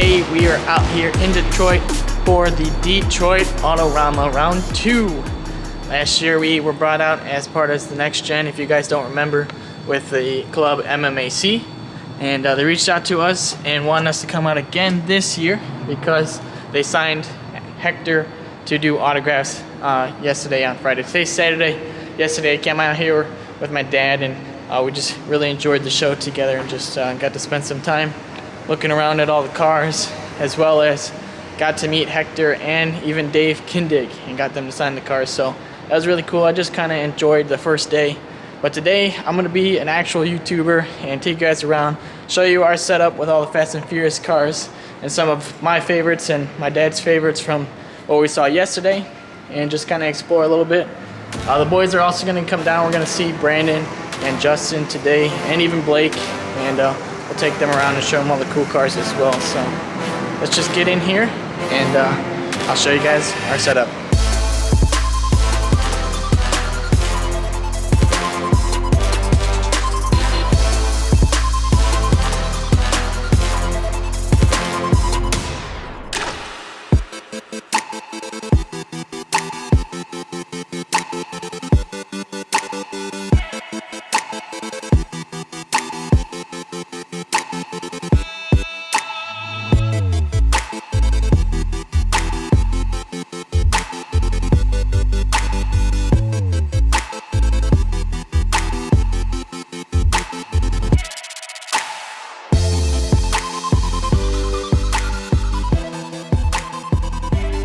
Today we are out here in Detroit for the Detroit Autorama Round 2. Last year we were brought out as part of the Next Gen, if you guys don't remember, with the club MMAC. And they reached out to us and wanted us to come out again this year because they signed Hector to do autographs yesterday on Friday. Today's Saturday. Yesterday I came out here with my dad and we just really enjoyed the show together and just got to spend some time looking around at all the cars, as well as got to meet Hector and even Dave Kindig and got them to sign the cars. So that was really cool. I just kind of enjoyed the first day. But today I'm going to be an actual YouTuber and take you guys around, show you our setup with all the Fast and Furious cars and some of my favorites and my dad's favorites from what we saw yesterday, and just kind of explore a little bit. The boys are also going to come down. We're going to see Brandon and Justin today, and even Blake, and we'll take them around and show them all the cool cars as well. So let's just get in here and I'll show you guys our setup.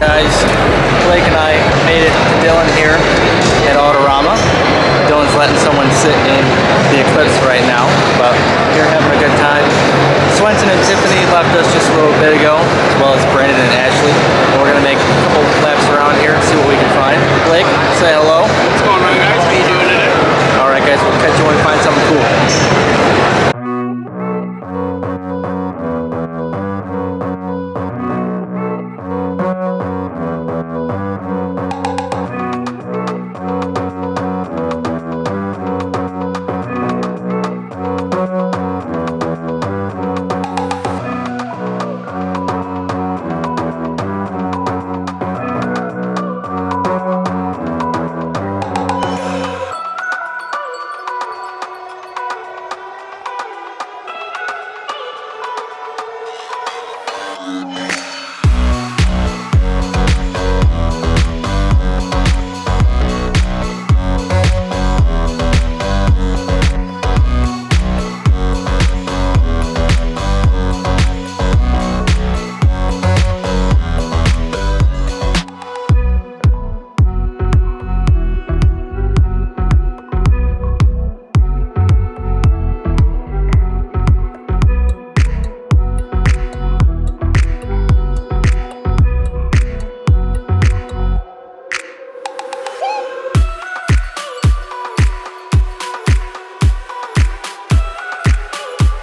Guys, Blake and I made it to Dylan here at Autorama. Dylan's letting someone sit in the Eclipse right now, but we're having a good time. Swenson and Tiffany left us just a little bit ago, as well as Brandon and Ashley. And we're going to make a couple laps around here and see what we can find. Blake, say hello. What's going on, guys? How you doing today? Alright guys, we'll catch you when we find something cool.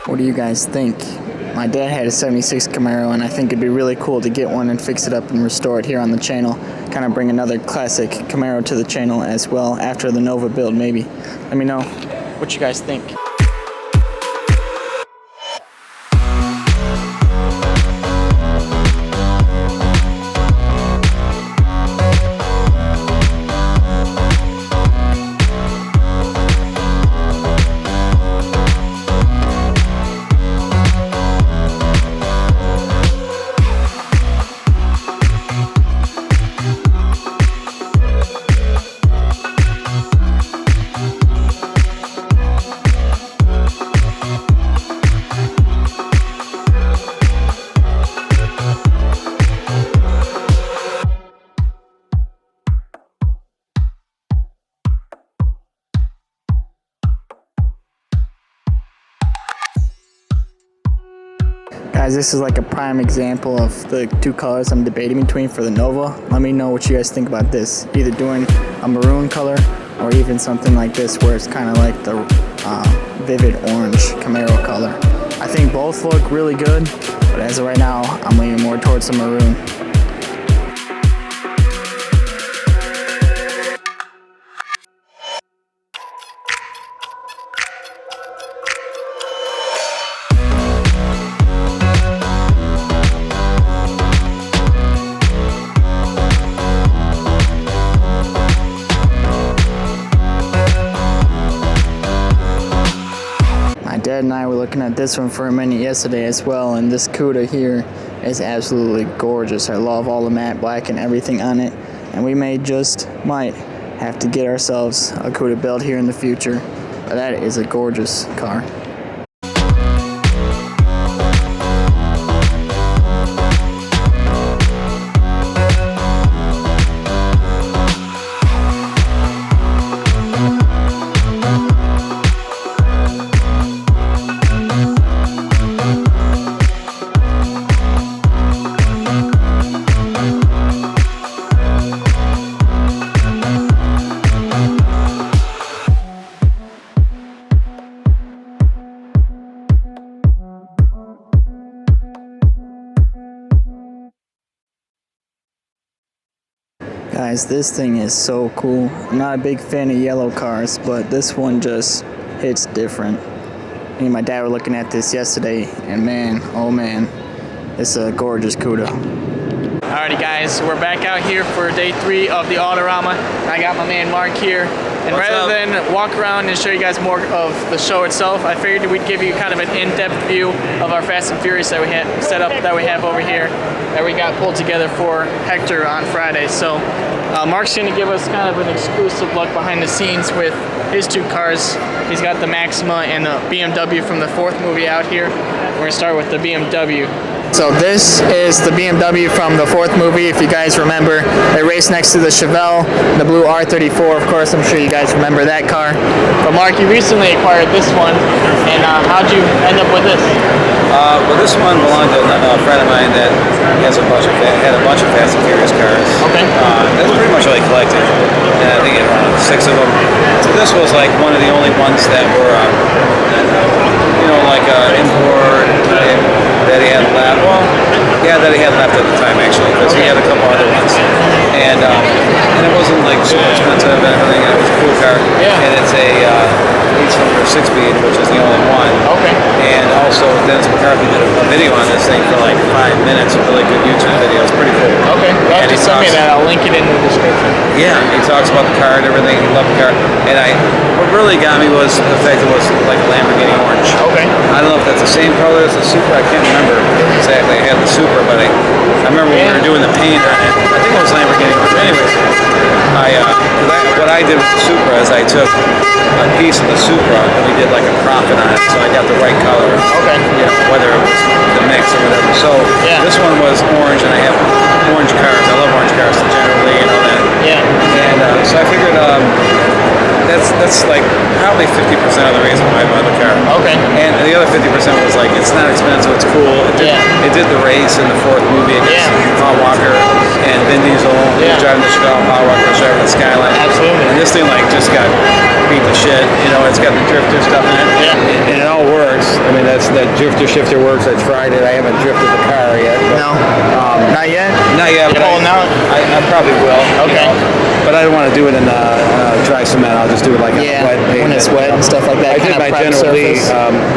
What do you guys think? My dad had a 76 Camaro, and I think it'd be really cool to get one and fix it up and restore it here on the channel. Kind of bring another classic Camaro to the channel as well after the Nova build, maybe. Let me know what you guys think. Guys, this is like a prime example of the two colors I'm debating between for the Nova. Let me know what you guys think about this. Either doing a maroon color or even something like this where it's kind of like the vivid orange Camaro color. I think both look really good, but as of right now, I'm leaning more towards the maroon. Dad and I were looking at this one for a minute yesterday as well, and this Cuda here is absolutely gorgeous. I love all the matte black and everything on it, and we might have to get ourselves a Cuda build here in the future. But that is a gorgeous car. Guys, this thing is so cool. I'm not a big fan of yellow cars, but this one just hits different. Me and my dad were looking at this yesterday, and man, oh man, it's a gorgeous Cuda. Alrighty guys, we're back out here for day 3 of the Autorama. I got my man Mark here. And rather than walk around and show you guys more of the show itself, I figured we'd give you kind of an in-depth view of our Fast and Furious that we have set up, that we have over here, that we got pulled together for Hector on Friday. So Mark's gonna give us kind of an exclusive look behind the scenes with his 2 cars. He's got the Maxima and the BMW from the 4th movie out here. We're gonna start with the BMW. So this is the BMW from the 4th movie, if you guys remember. They raced next to the Chevelle, the blue R34, of course. I'm sure you guys remember that car. But Mark, you recently acquired this one, and how'd you end up with this? Well, this one belonged to a friend of mine that had a bunch of Fast and Furious cars. Okay. That's pretty much what he collected, and I think he had around 6 of them. So this was like one of the only ones that were, like import that he had left. Well, yeah, that he had left at the time actually, because he had a couple other ones, and it wasn't like super expensive and everything. And it was a cool car. Yeah. And it's a 8-cylinder 6-speed, which is the only one. Okay. And also, Dennis McCarthy did a video on this thing for like 5 minutes, a really good YouTube video. It's pretty cool. Okay. Well, just send me that. I'll link it in the description. Yeah, he talks about the car and everything. He loved the car. And what really got me was the fact it was like a Lamborghini orange. Okay. I don't know if that's the same color as the Supra. I can't remember exactly. I had the Supra, but I remember when we were doing the paint on it. I think it was Lamborghini orange. Anyways, what I did with the Supra is I took a piece of the Supra and we did like a profit on it, so I got the right color. Okay. Whether it was the mix or whatever. So this one was orange, and I have orange cars. I love orange cars generally, and all that. Yeah. And so I figured that's like probably 50% of the reason why I bought the car. Okay. And the other 50% was like, it's not expensive, it's cool. It did the race in the 4th movie against Paul Walker and Vin Diesel. Yeah. Driving the Chevelle, Paul Walker was driving the Skyline. Absolutely. And this thing like just got beat to shit. It's got the drifter stuff in it. Yeah. And it all works. I mean, that drifter shifter works. I tried it. I haven't drifted the car yet. But, no. Not yet? Not yet. You're pulling out? I probably will. Okay. But I don't want to do it in dry cement. I'll just do it like on wet pavement. When it's wet and stuff like that. I did my General Lee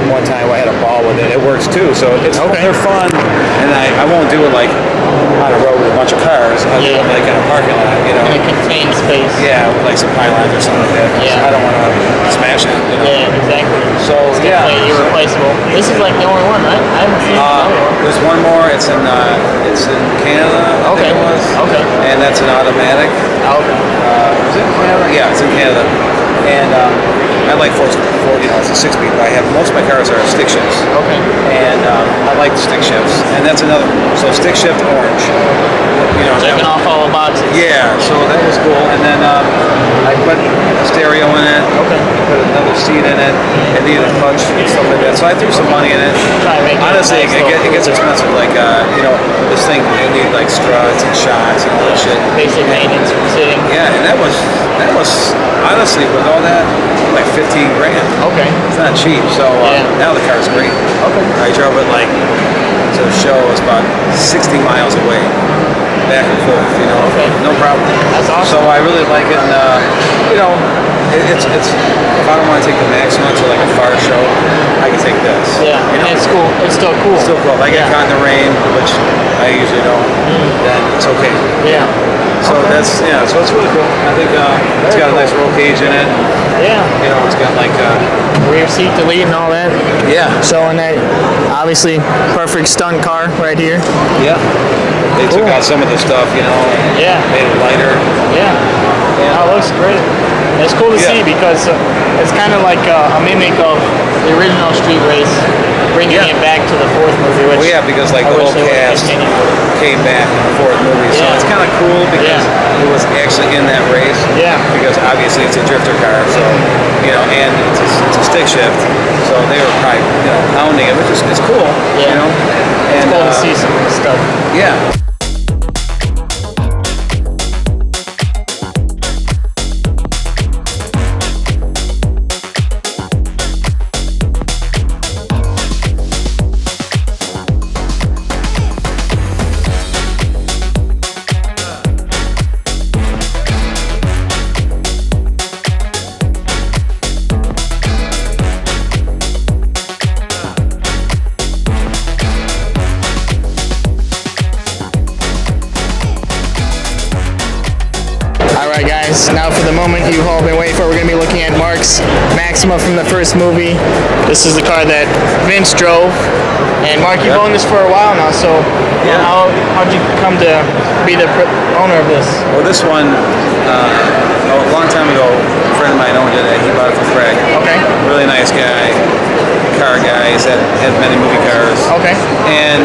one time. I had a ball with it. It works too. So they're fun. And I won't do it like on a road with a bunch of cars. I'll do it like in a parking lot, In a contained space. Yeah, with like some pylons or something like that. Yeah. I don't want to smash it. Yeah, exactly. So it's definitely irreplaceable. This is like the only one, right? I haven't seen another one. There's one more. It's in Canada. I think it was. Okay. And that's an automatic. Okay. Is it in Canada? Yeah, it's in Canada. And I like it's a 6-speed, but most of my cars are stick shifts. Okay. And I like the stick shifts, and that's another one. So stick shift orange. Checking off all the boxes. Yeah, so that was cool. And then I put a stereo in it. Okay. I put another seat in it. It needed a clutch and stuff like that. So I threw some money in it. Honestly, it gets expensive. Like this thing, it needed like struts and shocks and all that shit. Basic maintenance for sitting. Yeah, and that was honestly with all that like $15,000. Okay. It's not cheap. So now the car's great. Okay. I drove it like to the show. It was about 60 miles away, back and forth. Okay. No problem. That's awesome. So I really like it. And it's if I don't want to take the Maxima to like a far show, I can take this. Yeah. And it's cool. It's still cool. If I get caught in the rain, which I usually don't, then it's okay. Yeah. So So that's so it's really cool. I think it's got a nice roll cage in it. Yeah. You know, it's got like rear seat delete and all that. yeah. Showing that obviously perfect stunt car right here. Yeah. They took out some of the stuff, you know. Yeah. Made it lighter. Yeah. Oh, it looks great. It's cool to see because it's kind of like a mimic of the original Street Race, bringing it back to the fourth movie. Which because like the whole cast came back in the fourth movie, so it's kind of cool because it was actually in that race. Yeah. Because obviously it's a drifter car, so and it's a stick shift, so they were probably pounding it, which is it's cool. Yeah. And it's cool to see some stuff. Yeah. Alright guys, now for the moment you've all been waiting for, we're going to be looking at Mark's Maxima from the first movie. This is the car that Vince drove. And Mark, you've owned this for a while now, so how'd you come to be the owner of this? Well, this one, a long time ago, a friend of mine owned it. He bought it from Craig. Okay. Really nice guy, car guy. He's had many movie cars. Okay. And,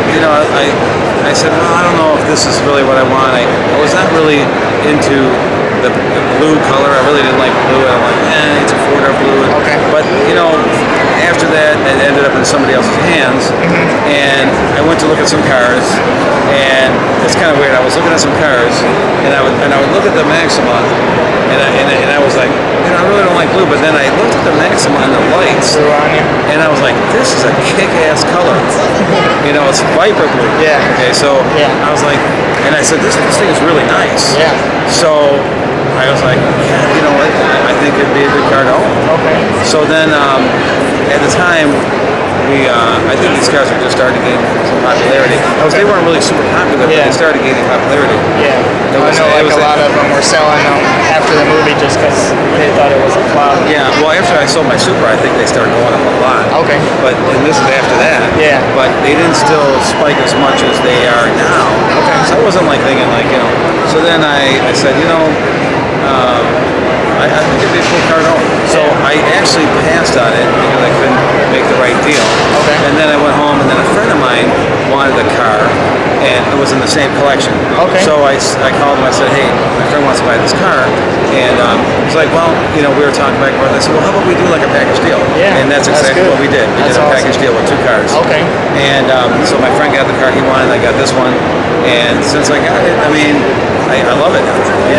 I said, well, I don't know if this is really what I want. I was not really into the blue color. I really didn't like blue. I'm like, it's a Ford or blue. Okay. But, after that, it ended up in somebody else's hands. And I went to look at some cars. And it's kind of weird. I was looking at some cars, and I would look at the Maxima, and I was like, I really don't like blue. But then I looked at the Maxima and the lights, and I was like, this is a kick-ass color. It's viper blue. Yeah. Okay, so I was like, and I said, this thing is really nice. Yeah. So I was like, you know what? I think it'd be a good car to own. Okay. So then, at the time, I think these cars were just starting to gain some popularity. They weren't really super popular, but they started gaining popularity. Yeah. I know a lot of them were selling them after the movie just because they thought it was a flop. Yeah, well, after I sold my Supra, I think they started going up a lot. Okay. And this is after that. Yeah. But they didn't still spike as much as they are now. Okay. So I wasn't thinking so then I said, I think it'd be a cool car to own. So I actually passed on it because I couldn't make the right deal. Okay. And then I went home, and then a friend of mine wanted a car, and it was in the same collection. Okay. So I called him. I said, hey, my friend wants to buy this car, and he's like, well, we were talking back about this. I said, well, how about we do like a package deal? Yeah. And that's exactly what we did. We did a package deal with 2 cars. Okay. And so my friend got the car he wanted. I got this one, and since I got it, I love it.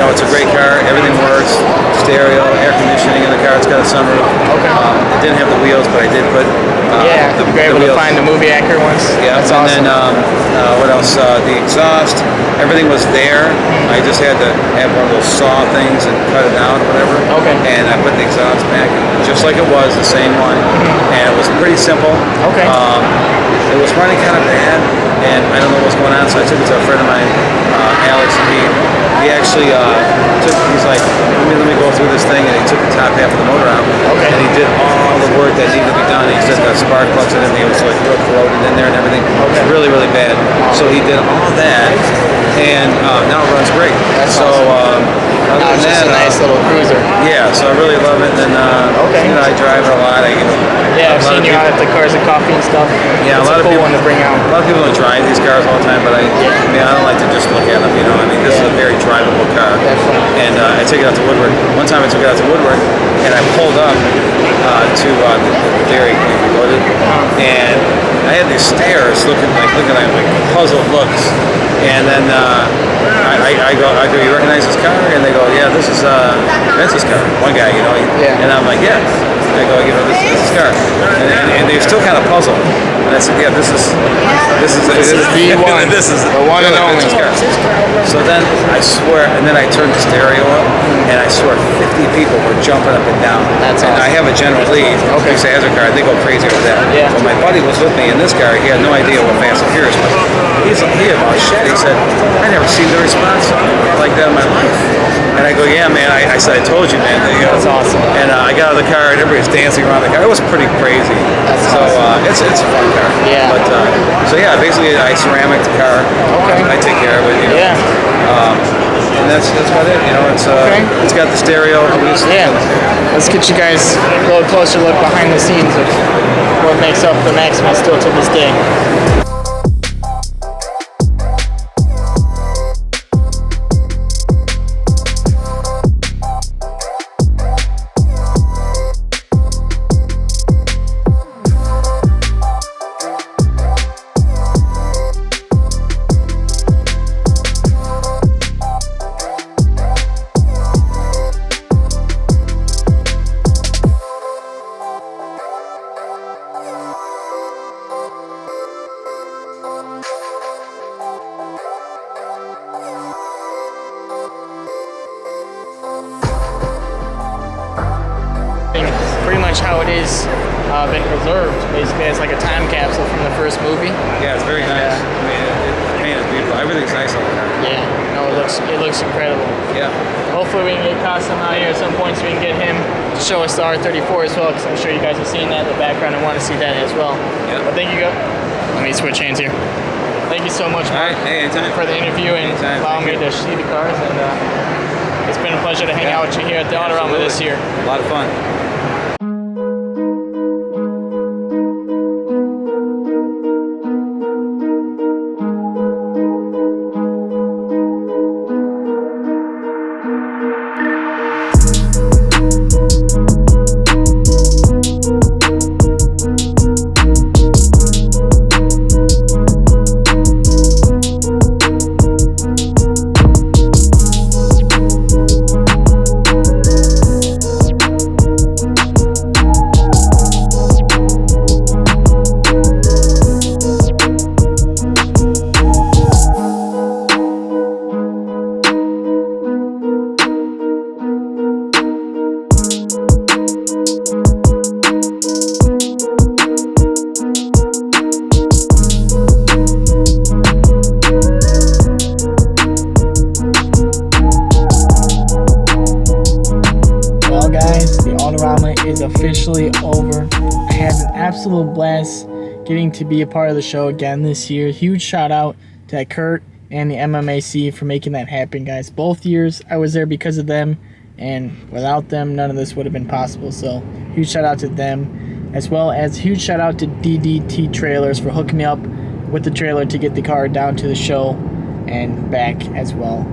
It's a great car. Everything works. Stereo, air conditioning in the car. It's got a sunroof. Okay. It didn't have the wheels, but I did put. You were able to find the movie accurate ones. Yeah. That's awesome. And then what else? The exhaust. Everything was there. I just had to have one of those saw things and cut it out or whatever. Okay. And I put the exhaust back, just like it was, the same one. And it was pretty simple. Okay. It was running kind of bad, and I don't know what's going on, so I took it to a friend of mine, Alex, and he actually he's like, let me go through this thing, and he took the top half of the motor out, and he did all the work that needed to be done. He said the spark plugs and everything was like real corroded in there and everything. It was really, really bad. So he did all that, and now it runs great. That's awesome. Now it's just a nice little cruiser. Yeah, so I really love it. And then I drive it a lot. I've seen you out at the Cars and Coffee and stuff. Yeah, it's a cool one to bring out. A lot of people don't drive these cars all the time, but I don't like to just look at them. This is a very drivable car. Definitely. And I take it out to Woodward. One time I took it out to Woodward, and I pulled up to the dairy we loaded, and I had these stares looking at like puzzled looks, and then I go, you recognize this car? And they go, yeah, this is Vince's car. One guy, and I'm like, yeah. I go, this is his car, and they're still kind of puzzled. And I said, yeah, this is the one. This is the one and only car. So then I swear, and then I turned the stereo up, and I swear 50 people were jumping up and down. That's awesome. And I have a General Lee, who has a car, they go crazy over that. Yeah. But my buddy was with me in this car, he had no idea what Fast and Furious was. He about shit. He said, I never seen the response like that in my life. And I go, yeah, man. I said, I told you, man. You know, That's awesome. And I got out of the car, and everybody's dancing around the car. It was pretty crazy. That's so awesome. it's a fun car. Yeah. But so yeah, basically I ceramic the car. Okay. I take care of it. You know? Yeah. And that's about it. You know, it's got the stereo. Yeah. Let's get you guys a little closer look behind the scenes of what makes up the Maxima still to this day. Pretty much how it is been preserved, basically as like a time capsule from the first movie. Yeah, it's very nice. I mean, the paint is beautiful. Everything's nice on the car. Yeah, no, it looks incredible. Yeah. Hopefully we can get Costum out here at some point so we can get him to show us the R34 as well, because I'm sure you guys have seen that in the background and want to see that as well. Yeah. But thank you, let me switch hands here. Thank you so much, Mark, anytime. for the interview and allowing me to see the cars. And it's been a pleasure to hang out with you here at the Autorama this year. A lot of fun. Autorama is officially over. I had an absolute blast getting to be a part of the show again this year. Huge shout out to Kurt and the MMAC for making that happen, guys. Both years I was there because of them, and without them none of this would have been possible. So huge shout out to them, as well as huge shout out to DDT Trailers for hooking me up with the trailer to get the car down to the show and back as well.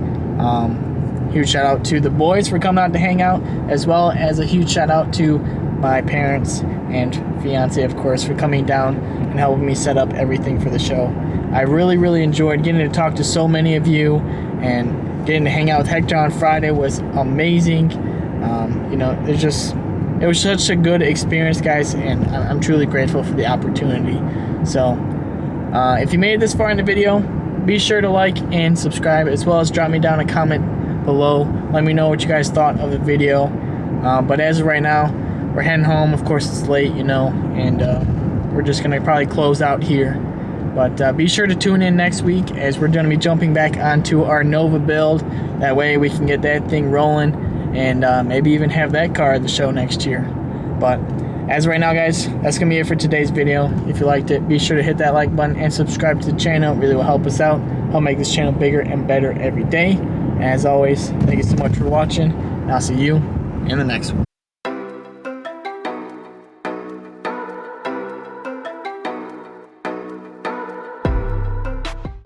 Huge shout out to the boys for coming out to hang out, as well as a huge shout out to my parents and fiance, of course, for coming down and helping me set up everything for the show. I really enjoyed getting to talk to so many of you, and getting to hang out with Hector on Friday was amazing. You know, it was such a good experience, guys, and I'm truly grateful for the opportunity. So if you made it this far in the video, be sure to like and subscribe, as well as drop me down a comment below. Let me know what you guys thought of the video. But as of right now, we're heading home. Of course, it's late, you know, and we're just gonna probably close out here. But be sure to tune in next week, as we're gonna be jumping back onto our Nova build. That way we can get that thing rolling, and maybe even have that car at the show next year. But as of right now, guys, that's gonna be it for today's video. If you liked it, be sure to hit that like button and subscribe to the channel. It really will help us out, help make this channel bigger and better every day. And as always, thank you so much for watching, and I'll see you in the next one.